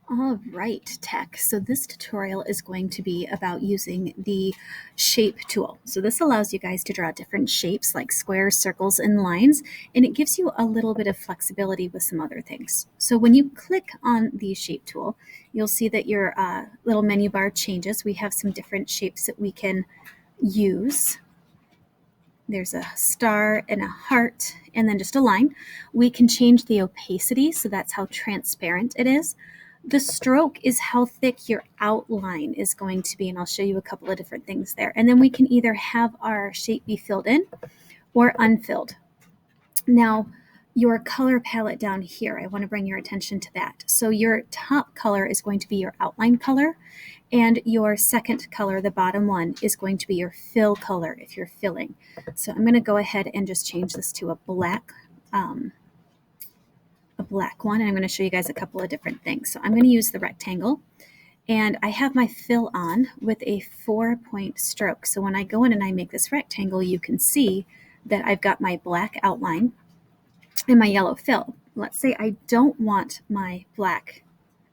All right, tech. So this tutorial is going to be about using the shape tool. So this allows you guys to draw different shapes like squares, circles, and lines, and it gives you a little bit of flexibility with some other things. So when you click on the shape tool, you'll see that your little menu bar changes. We have some different shapes that we can use. There's a star and a heart and then just a line. We can change the opacity, so that's how transparent it is. The stroke is how thick your outline is going to be, and I'll show you a couple of different things there. And then we can either have our shape be filled in or unfilled. Now, your color palette down here, I want to bring your attention to that. So your top color is going to be your outline color, and your second color, the bottom one, is going to be your fill color if you're filling. So I'm going to go ahead and just change this to a black one, and I'm going to show you guys a couple of different things. So I'm going to use the rectangle, and I have my fill on with a 4-point stroke. So when I go in and I make this rectangle, you can see that I've got my black outline and my yellow fill. Let's say I don't want my black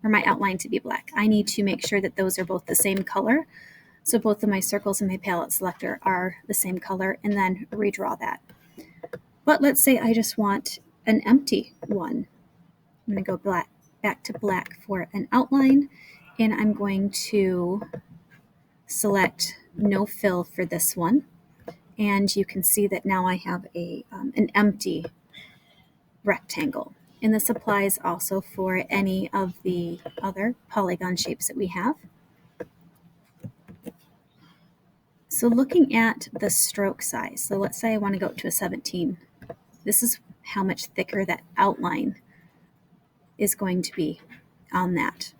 or my outline to be black. I need to make sure that those are both the same color. So both of my circles and my palette selector are the same color, and then redraw that. But let's say I just want an empty one. I'm going to go back to black for an outline, and I'm going to select no fill for this one. And you can see that now I have an empty rectangle. And this applies also for any of the other polygon shapes that we have. So looking at the stroke size, so let's say I want to go up to a 17. This is how much thicker that outline is going to be on that.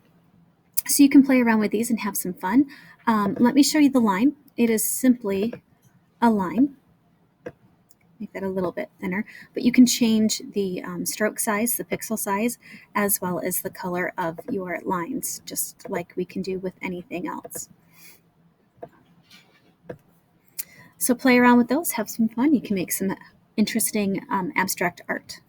So you can play around with these and have some fun. Let me show you the line. It is simply a line. Make that a little bit thinner, but you can change the stroke size, the pixel size, as well as the color of your lines, just like we can do with anything else. So play around with those, have some fun. You can make some interesting abstract art.